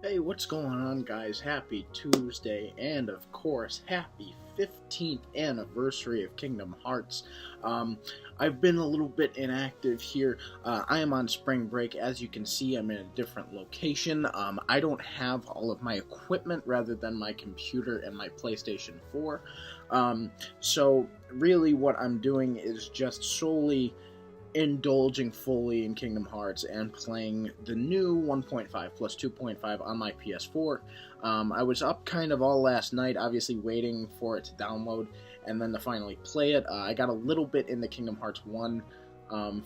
Hey, what's going on, guys? Happy Tuesday, and of course, happy 15th anniversary of Kingdom Hearts. Um, I've been a little bit inactive here. I am on spring break. As you can see, I'm in a different location. I don't have all of my equipment rather than my computer and my PlayStation 4. So, really, what I'm doing is just solely indulging fully in Kingdom Hearts and playing the new 1.5 plus 2.5 on my PS4. I was up kind of all last night, obviously waiting for it to download and then to finally play it. I got a little bit in the Kingdom Hearts 1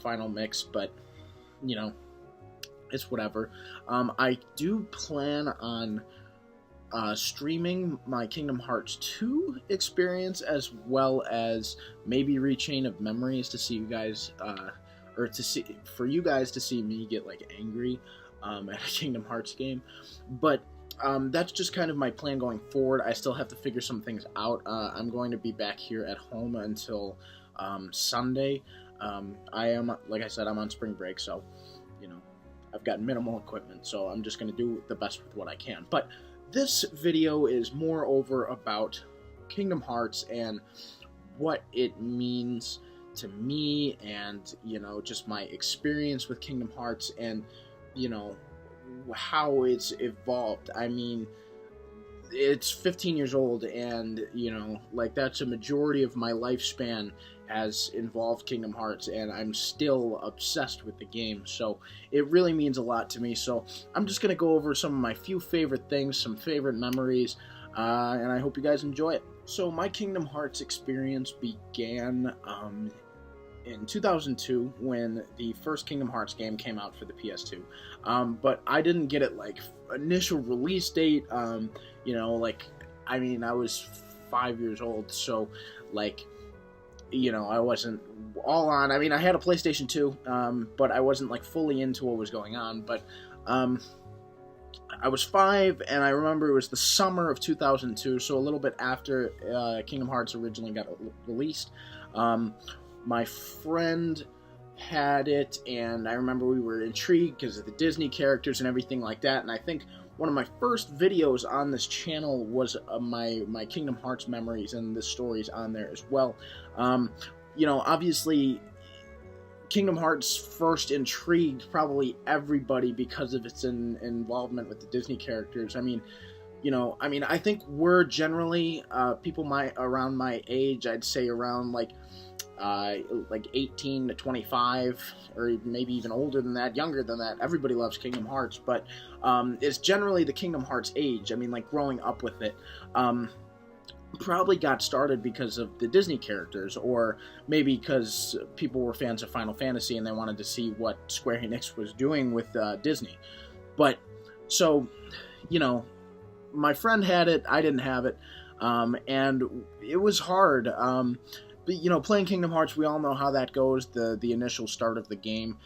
final mix, but you know, it's whatever. I do plan on streaming my Kingdom Hearts 2 experience, as well as maybe Rechain of Memories, to see you guys, or to see for you guys to see me get like angry at a Kingdom Hearts game. But that's just kind of my plan going forward. I still have to figure some things out. I'm going to be back here at home until Sunday. I am, like I said, I'm on spring break, so you know, I've got minimal equipment, so I'm just going to do the best with what I can. But this video is moreover about Kingdom Hearts and what it means to me, and just my experience with Kingdom Hearts, and how it's evolved. I mean, it's 15 years old, and like, that's a majority of my lifespan has involved Kingdom Hearts, and I'm still obsessed with the game, so it really means a lot to me. So I'm just gonna go over some of my few favorite things, some favorite memories, and I hope you guys enjoy it. So my Kingdom Hearts experience began in 2002 when the first Kingdom Hearts game came out for the PS2, but I didn't get it like initial release date. I mean, I was 5 years old, so like, I wasn't all on. I mean, I had a PlayStation 2, but I wasn't like fully into what was going on. But I was 5, and I remember it was the summer of 2002, so a little bit after Kingdom Hearts originally got released. My friend had it, and I remember we were intrigued because of the Disney characters and everything like that. And I think one of my first videos on this channel was my Kingdom Hearts memories, and the stories on there as well. Obviously, Kingdom Hearts first intrigued probably everybody because of its involvement with the Disney characters. I mean, I think we're generally people around my age. I'd say around like 18 to 25, or maybe even older than that, younger than that. Everybody loves Kingdom Hearts, but it's generally the Kingdom Hearts age. I mean, like, growing up with it probably got started because of the Disney characters, or maybe because people were fans of Final Fantasy and they wanted to see what Square Enix was doing with Disney. But so, my friend had it, I didn't have it, and it was hard. But, playing Kingdom Hearts, we all know how that goes, the initial start of the game,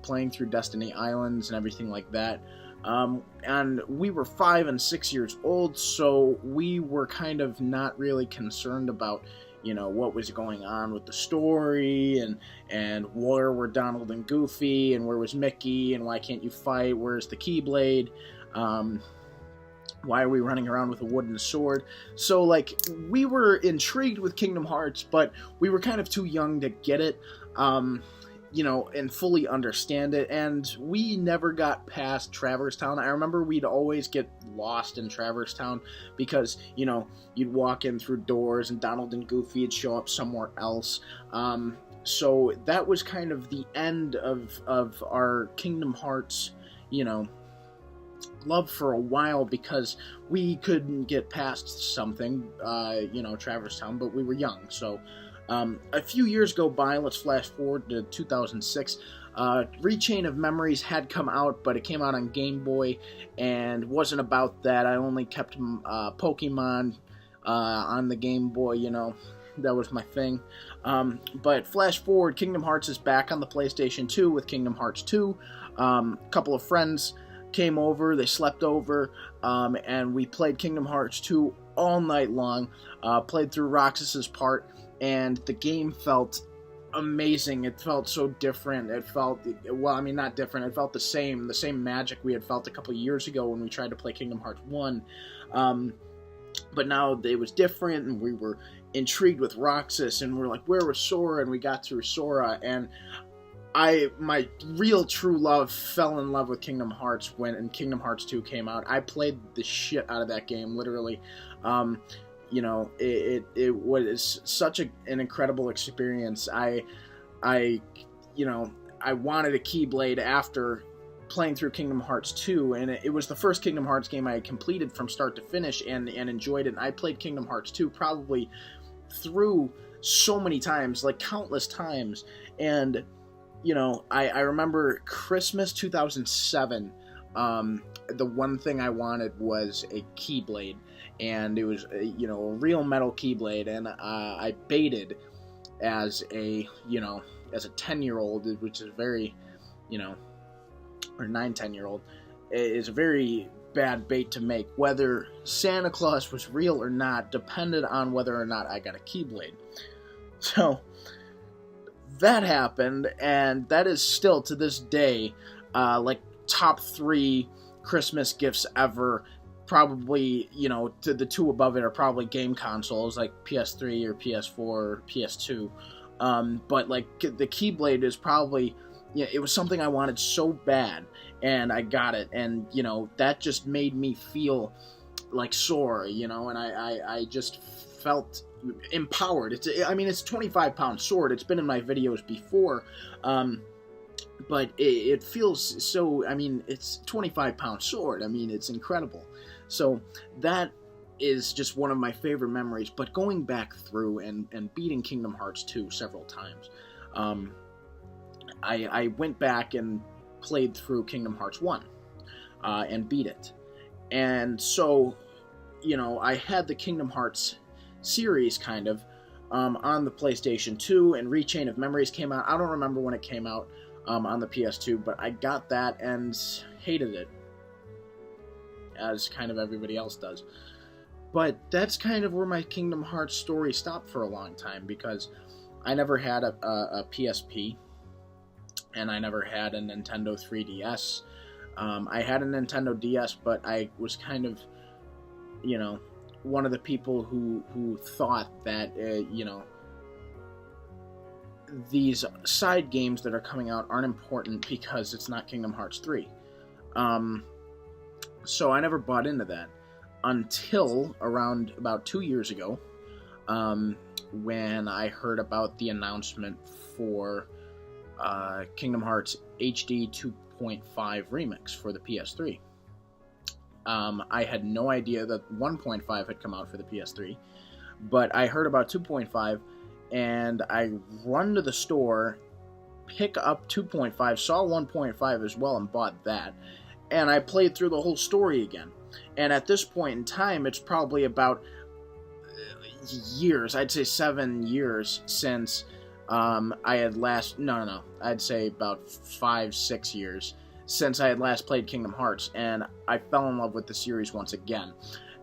playing through Destiny Islands and everything like that. And we were 5 and 6 years old, so we were kind of not really concerned about, what was going on with the story, and where were Donald and Goofy, and where was Mickey, and why can't you fight, where's the Keyblade, why are we running around with a wooden sword? So, like, we were intrigued with Kingdom Hearts, but we were kind of too young to get it, and fully understand it, and we never got past Traverse Town. I remember we'd always get lost in Traverse Town because, you'd walk in through doors and Donald and Goofy would show up somewhere else. So that was kind of the end of our Kingdom Hearts, love for a while, because we couldn't get past something, Traverse Town, but we were young. So a few years go by. Let's flash forward to 2006. Rechain of Memories had come out, but it came out on Game Boy and wasn't about that. I only kept Pokemon on the Game Boy, that was my thing. But flash forward, Kingdom Hearts is back on the PlayStation 2 with Kingdom Hearts 2. A couple of friends came over, they slept over, and we played Kingdom Hearts 2 all night long, played through Roxas's part, and the game felt amazing. It felt so different. It felt, well, I mean, not different. It felt the same magic we had felt a couple years ago when we tried to play Kingdom Hearts 1. But now it was different, and we were intrigued with Roxas, and we're like, where was Sora? And we got through Sora, and my real true love fell in love with Kingdom Hearts when Kingdom Hearts 2 came out. I played the shit out of that game, literally. You know, it was such an incredible experience. I you know, I wanted a Keyblade after playing through Kingdom Hearts 2, and it was the first Kingdom Hearts game I had completed from start to finish and enjoyed it. And I played Kingdom Hearts 2 probably through so many times, like countless times. And, you know, I remember Christmas 2007, the one thing I wanted was a Keyblade. And it was, you know, a real metal Keyblade, and I baited as a, you know, as a 10-year-old, which is very, you know, or 9-10-year-old, is a very bad bait to make. Whether Santa Claus was real or not depended on whether or not I got a Keyblade. So, that happened, and that is still, to this day, like, top 3 Christmas gifts ever. Probably, you know, the two above it are probably game consoles like PS3 or PS4 or PS2. But like the Keyblade is probably, you know, it was something I wanted so bad, and I got it, and you know that just made me feel like Sora, you know, and I just felt empowered. It's a 25-pound sword. It's been in my videos before. But it feels so, I mean, it's a 25-pound sword. I mean, it's incredible. So that is just one of my favorite memories. But going back through and beating Kingdom Hearts 2 several times, I went back and played through Kingdom Hearts 1 and beat it. And so, you know, I had the Kingdom Hearts series kind of on the PlayStation 2, and ReChain of Memories came out. I don't remember when it came out on the PS2, but I got that and hated it, as kind of everybody else does. But that's kind of where my Kingdom Hearts story stopped for a long time, because I never had a PSP, and I never had a Nintendo 3DS. I had a Nintendo DS, but I was kind of, you know, one of the people who thought that, you know, these side games that are coming out aren't important because it's not Kingdom Hearts 3. So I never bought into that until around about 2 years ago, when I heard about the announcement for Kingdom Hearts HD 2.5 Remix for the PS3. I had no idea that 1.5 had come out for the PS3, but I heard about 2.5, and I run to the store, pick up 2.5, saw 1.5 as well, and bought that. And I played through the whole story again. And at this point in time, it's probably about years, I'd say 7 years since I had last, I'd say about 5-6 years since I had last played Kingdom Hearts, and I fell in love with the series once again.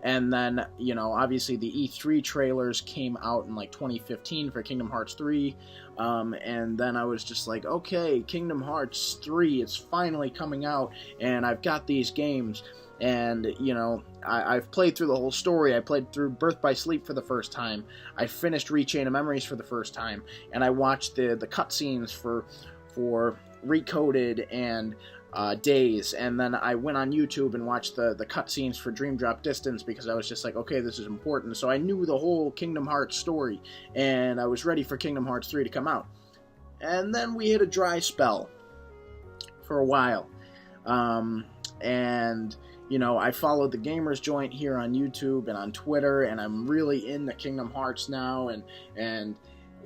And then, you know, obviously the E3 trailers came out in like 2015 for Kingdom Hearts 3, and then I was just like, okay, Kingdom Hearts 3, it's finally coming out, and I've got these games, and, you know, I've played through the whole story. I played through Birth by Sleep for the first time, I finished ReChain of Memories for the first time, and I watched the cutscenes for Recoded and Days, and then I went on YouTube and watched the cutscenes for Dream Drop Distance, because I was just like, okay, this is important. So I knew the whole Kingdom Hearts story, and I was ready for Kingdom Hearts 3 to come out. And then we hit a dry spell for a while. And, you know, I followed the Gamers Joint here on YouTube and on Twitter, and I'm really into Kingdom Hearts now, and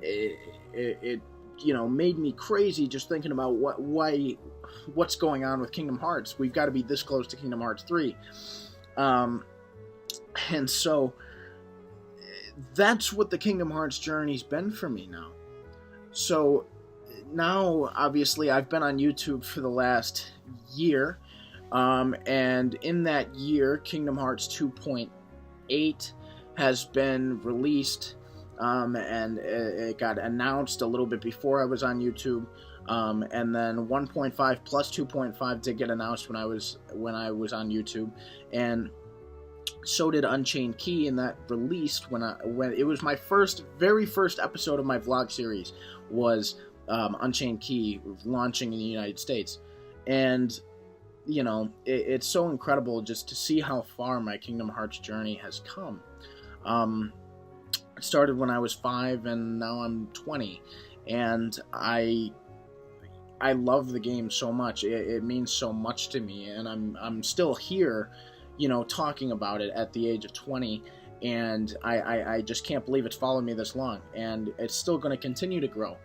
it you know, made me crazy just thinking about what's going on with Kingdom Hearts. We've got to be this close to Kingdom Hearts 3. And so that's what the Kingdom Hearts journey's been for me now. So now, obviously, I've been on YouTube for the last year, and in that year, Kingdom Hearts 2.8 has been released and it got announced a little bit before I was on YouTube. And then 1.5 plus 2.5 did get announced when I was on YouTube, and so did Unchained Key, and that released when it was my very first episode of my vlog series was Unchained Key launching in the United States. And you know, it's so incredible just to see how far my Kingdom Hearts journey has come. It started when I was 5, and now I'm 20, and I love the game so much. It means so much to me, and I'm still here, you know, talking about it at the age of 20, and I just can't believe it's followed me this long, and it's still going to continue to grow.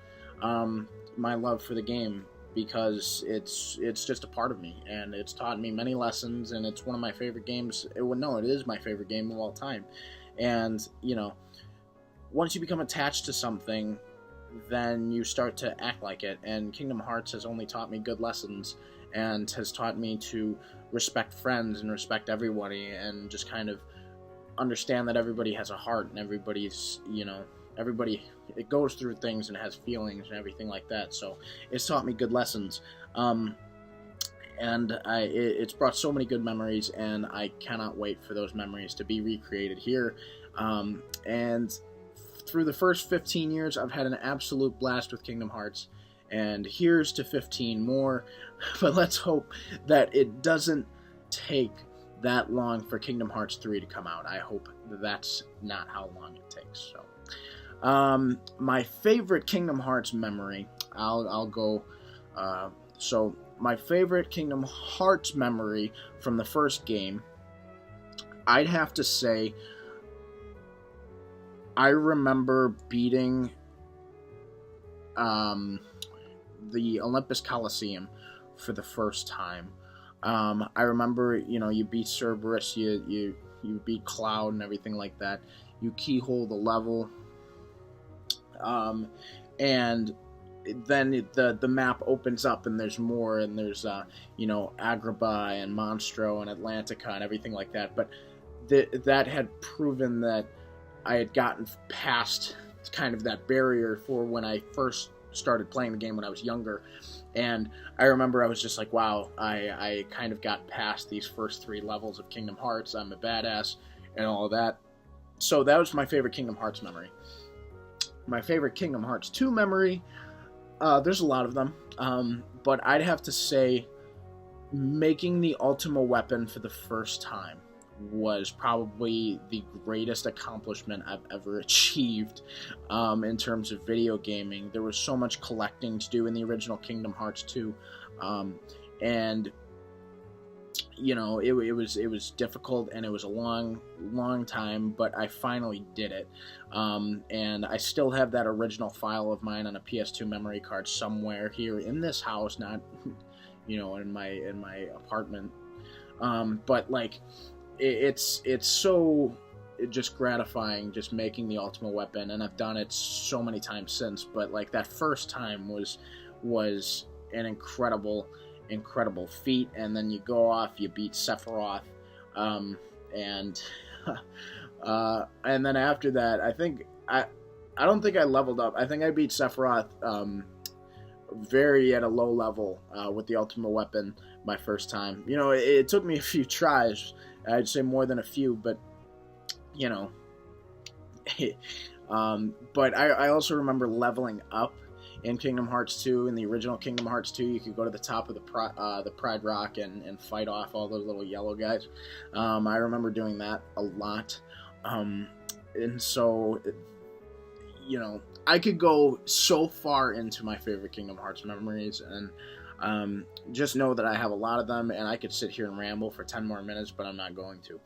My love for the game, because it's just a part of me, and it's taught me many lessons, and it's one of my favorite games. It is my favorite game of all time. And you know, once you become attached to something, then you start to act like it, and Kingdom Hearts has only taught me good lessons, and has taught me to respect friends and respect everybody, and just kind of understand that everybody has a heart, and everybody's, you know, everybody, it goes through things and has feelings and everything like that. So it's taught me good lessons, and it's brought so many good memories, and I cannot wait for those memories to be recreated here. And through the first 15 years, I've had an absolute blast with Kingdom Hearts, and here's to 15 more. But let's hope that it doesn't take that long for Kingdom Hearts 3 to come out. I hope that's not how long it takes. So, my favorite Kingdom Hearts memory, I'll go. So my favorite Kingdom Hearts memory from the first game, I'd have to say, I remember beating the Olympus Coliseum for the first time. I remember, you know, you beat Cerberus, you beat Cloud and everything like that. You keyhole the level, and then the map opens up, and there's more, and there's you know, Agrabah and Monstro and Atlantica and everything like that. But that had proven that I had gotten past kind of that barrier for when I first started playing the game when I was younger. And I remember I was just like, wow, I kind of got past these first 3 levels of Kingdom Hearts. I'm a badass and all of that. So that was my favorite Kingdom Hearts memory. My favorite Kingdom Hearts 2 memory, there's a lot of them, but I'd have to say making the Ultima weapon for the first time was probably the greatest accomplishment I've ever achieved in terms of video gaming. There was so much collecting to do in the original Kingdom Hearts 2, and you know, it was difficult, and it was a long time, but I finally did it, and I still have that original file of mine on a PS2 memory card somewhere here in this house, not, you know, in my apartment, but like, it's so just gratifying just making the Ultima weapon, and I've done it so many times since, but like that first time was an incredible feat. And then you go off, you beat Sephiroth, and then after that, I think I don't think I leveled up. I think I beat Sephiroth very at a low level with the Ultima weapon my first time. You know, it took me a few tries. I'd say more than a few, but you know, but I also remember leveling up in Kingdom Hearts 2. In the original Kingdom Hearts 2, you could go to the top of the Pride Rock and fight off all those little yellow guys. I remember doing that a lot, and so, you know, I could go so far into my favorite Kingdom Hearts memories, and just know that I have a lot of them, and I could sit here and ramble for 10 more minutes, but I'm not going to.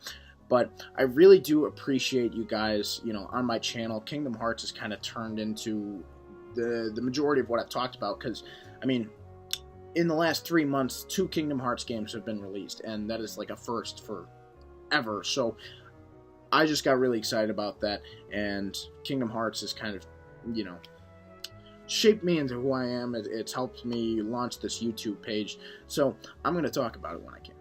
But I really do appreciate you guys, you know, on my channel. Kingdom Hearts has kind of turned into the majority of what I've talked about, because, I mean, in the last 3 months, 2 Kingdom Hearts games have been released, and that is like a first for ever. So I just got really excited about that, and Kingdom Hearts is kind of, you know, shaped me into who I am. It's helped me launch this YouTube page, so I'm going to talk about it when I can.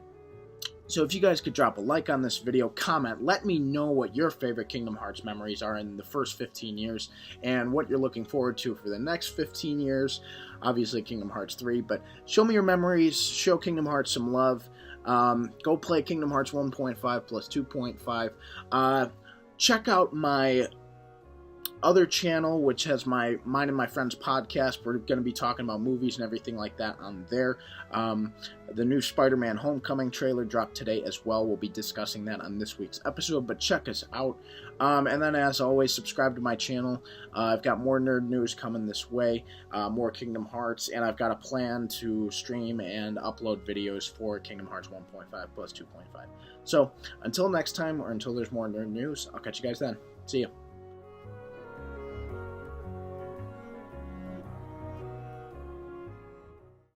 So if you guys could drop a like on this video, comment, let me know what your favorite Kingdom Hearts memories are in the first 15 years and what you're looking forward to for the next 15 years. Obviously Kingdom Hearts 3, but show me your memories, show Kingdom Hearts some love. Go play Kingdom Hearts 1.5 plus 2.5. Check out my other channel, which has mine and my friend's podcast. We're going to be talking about movies and everything like that on there. The new Spider-Man Homecoming trailer dropped today as well. We'll be discussing that on this week's episode, but check us out. And then, as always, subscribe to my channel. I've got more nerd news coming this way, more Kingdom Hearts, and I've got a plan to stream and upload videos for Kingdom Hearts 1.5 plus 2.5. So, until next time, or until there's more nerd news, I'll catch you guys then. See ya.